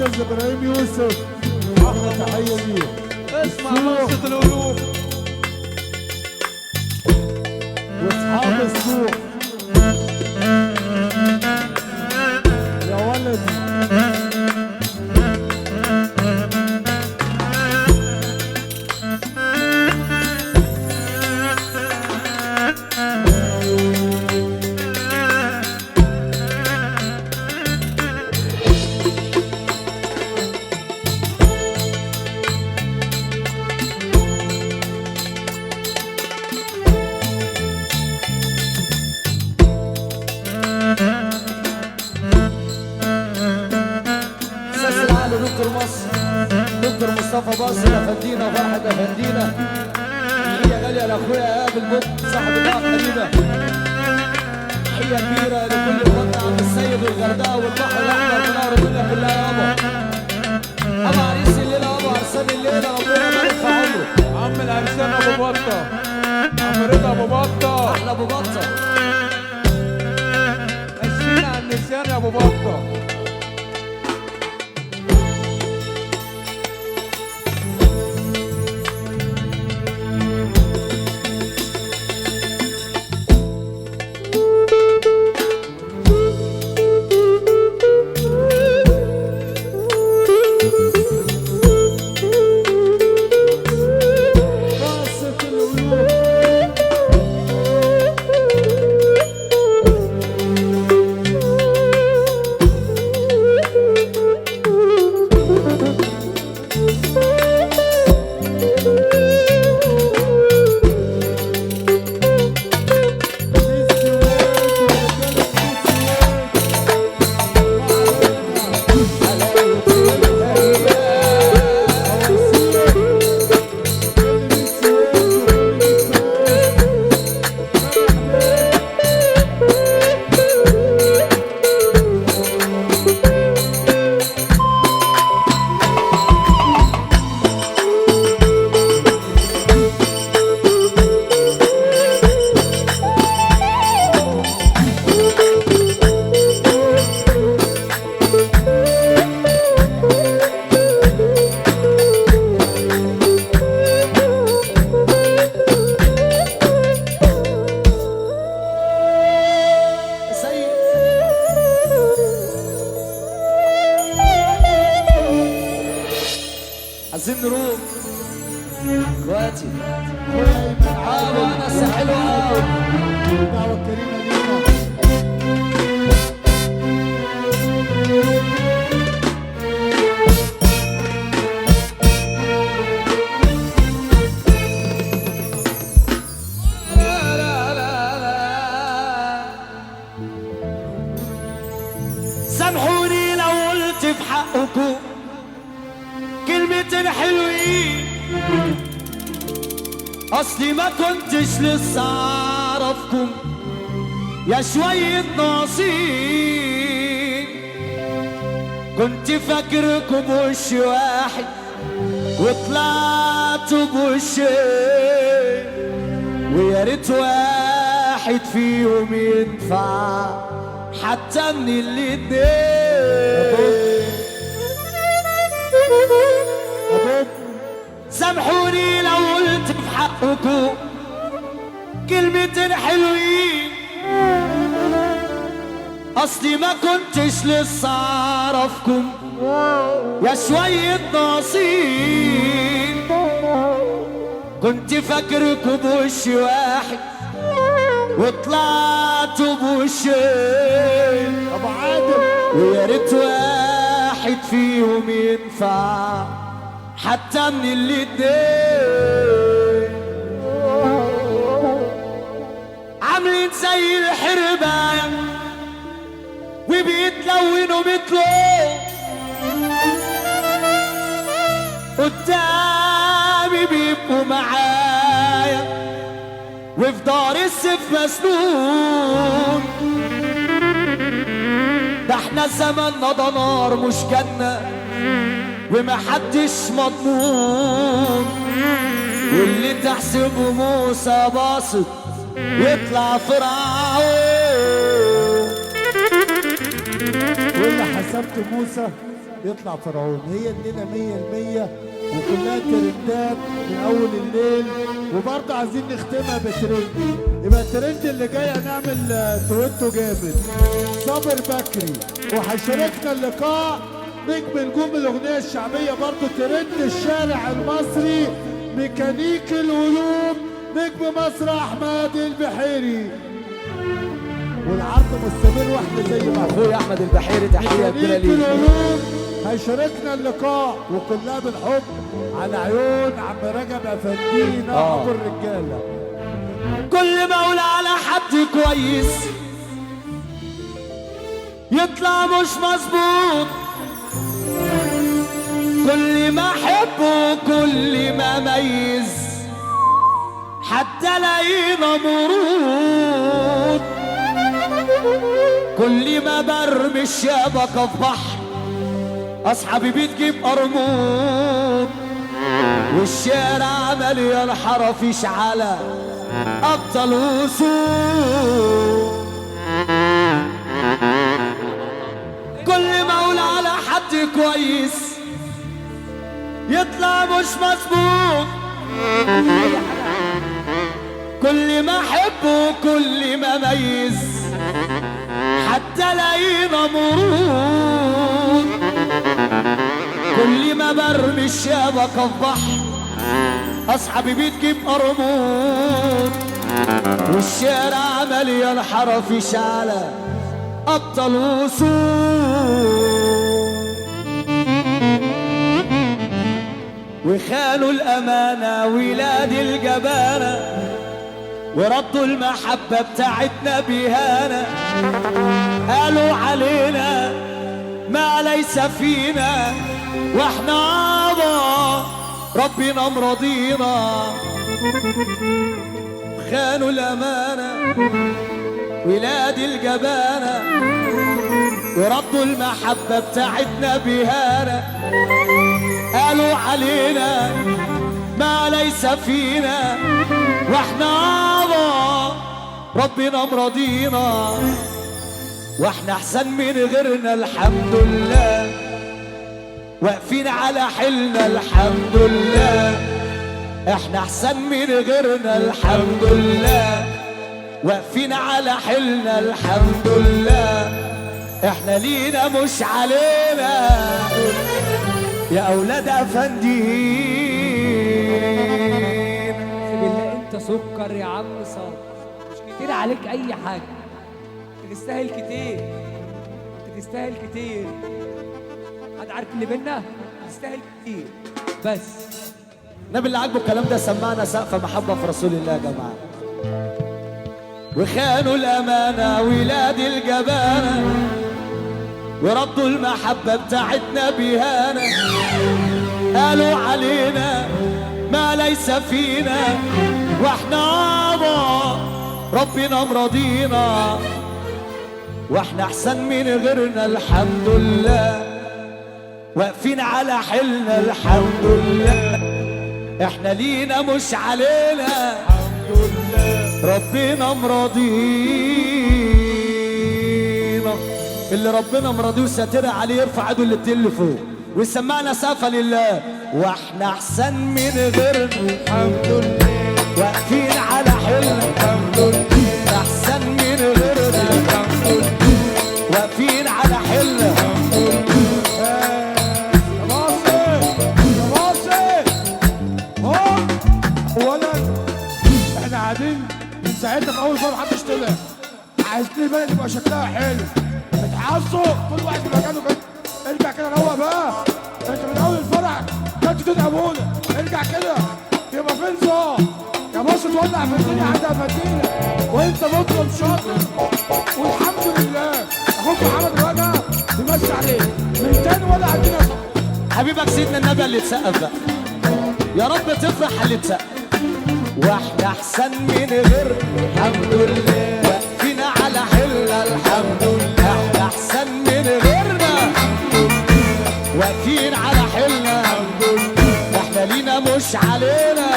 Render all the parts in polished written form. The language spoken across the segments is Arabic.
استاذ ابراهيم يوسف، احلى تحيه ليه. اسمع قصة القلوب واصحاب السوق يا ولدي. دكتور مصر دكتور مصطفى باصر افندينا وفرحة افندينا. تحية غالية لاخويا ايهاب البوك صاحب الله حبيبه. تحية كبيرة لكل اخواتنا عم السيد والغردقة والبحر الاحمر ونار الدنيا كلها يابا. ابو عريس الليلة ابو عرسان الليلة ربنا يبارك في عمره. عم العرسان ابو بطة، عم رضا ابو بطة، احلى ابو بطة. اسفين على النسيان يا ابو بطة. عايزين نروح اخواتي. وناس حلوه. الدعوه الكريمه لينا. سامحوني لو قلت في حقكم كلمتين حلوين، اصلي ما كنتش لسه اعرفكم يا شوية ناصين. كنت فاكركم بوش واحد وطلعتوا بوشين، ويا ريت واحد فيهم ينفع حتى من الاتنين. سامحوني لو قلت في حقكم كلمتين حلوين، اصلي ما كنتش لسه اعرفكم يا شوية ناصين. كنت فاكركم بوش واحد وطلعتوا بوشين. ابو عادل ويا ريت واحد فيهم ينفع حتى من الاتنين. عاملين زي الحرباية وبيتلونوا مثله، قدامي بيبقوا معايا وفي دار السيف مسنون. ده احنا زماننا ده نار مش جنة ومحدش مضمون، واللي تحسبه موسى باصت يطلع فرعون. واللي حسبت موسى يطلع فرعون. هي الليلة 100% وكلها ترندات من أول الليل، وبرضه عايزين نختمها بترند. يبقى الترند اللي جاي هنعمل تويتو جامد. صابر بكري وهيشاركنا اللقاء نجم نجوم الأغنية الشعبية، برضه ترند الشارع المصري، ميكانيك القلوب نجم مصر أحمد البحيري. والعرض مستمر واحنا زي ما اخويا احمد البحيري تحيه كبيره ليك. العلوم هيشاركنا اللقاء وكلها بالحب على عيون عم رجب افندينا ابو الرجاله. كل ما اقول على حد كويس يطلع مش مظبوط، كل ما احبه كل ما اميز حتى الاقيه مرود، كل ما برمي الشبكه في بحر اصحابي بتجيب قرموط، والشارع مليان حرافيش على ابطال وسوق. كل ما اقول على حد كويس يطلع مش مظبوط، كل ما احبه كل ما اميز حتى الاقيه مرود، كل ما برمي الشبكه في بحر اصحابي بتجيب قرموط، والشارع مليان حرافيش على ابطال وسوق. وخانوا الامانه ولاد الجبانه وردوا المحبه بتاعتنا بهانا، قالوا علينا ما ليس فينا واحنا عضا ربنا مرضينا. خانوا الامانه ولاد الجبانه وردوا المحبه بتاعتنا بهانا، قالوا علينا ما ليس فينا واحنا عضا ربنا مرضينا، واحنا احسن من غيرنا الحمد لله، واقفين على حيلنا الحمد لله، احنا احسن من غيرنا الحمد لله، واقفين على حيلنا الحمد لله، احنا لينا مش علينا يا اولاد افندين. بالله انت سكر يا عم صابر، مش كتير عليك اي حاجه، انت تستاهل كتير، انت تستاهل كتير. حد عارف اللي بينا؟ تستاهل كتير بس. النبي اللي عاجبه الكلام ده سمعنا سقف محبه في رسول الله يا جماعه. وخانوا الامانه ولاد الجبانه وردوا المحبه بتاعتنا بهانا، قالوا علينا ما ليس فينا واحنا عضا ربنا مرضينا، واحنا احسن من غيرنا الحمد لله، واقفين على حيلنا الحمد لله، احنا لينا مش علينا الحمد لله ربنا مرضينا. اللي ربنا مرضيه وساتر عليه يرفع ايده الاتنين لفوق ويسمعنا سقفه لله. واحنا احسن من غيرنا الحمد لله، واقفين على حيلنا الحمد لله، احسن من غيرنا الحمد لله، واقفين على حيلنا الحمد لله. يا باصي يا باصي اهو. اولا احنا قاعدين من ساعتها في اول مره محدش طلع، عايزين البلد يبقى شكلها حلو، اتحصوا كل واحد في مكانه كده. ارجع كده روق بقى، انت من اول الفرح كنت تدعمونا، ارجع كده يبقى في نظام. يا باص تولع في الدنيا عندها مدينه وانت مطرب شاطر والحمد لله. اخوك محمد الوجع بيمشي عليك من تاني ولا عندنا صح. حبيبك سيدنا النبي اللي اتسقف بقى، يا رب تفرح اللي اتسقف. واحنا احسن من غير الحمد لله، واقفين على حيلنا الحمد لله، احنا احسن من غيرنا واقفين على حيلنا الحمد لله، احنا لينا مش علينا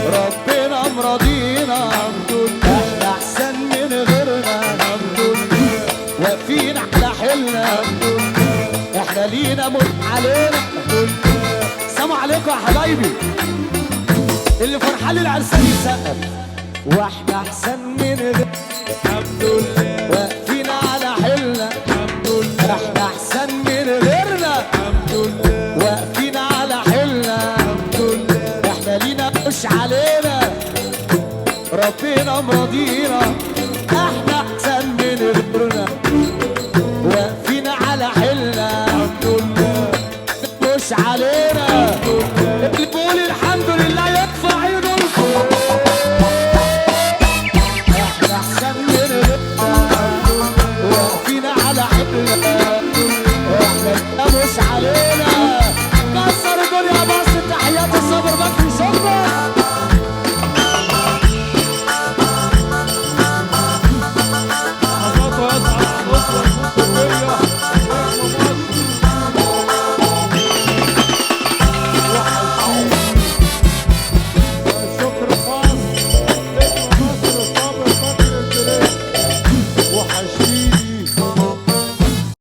ربنا مرضينا الحمد لله، احنا احسن من غيرنا الحمد لله، واقفين على حيلنا الحمد لله، احنا لينا مر علينا. سلام عليكم يا حبايبي اللي فرحان للعرسان يسقف. واحنا احسن من غير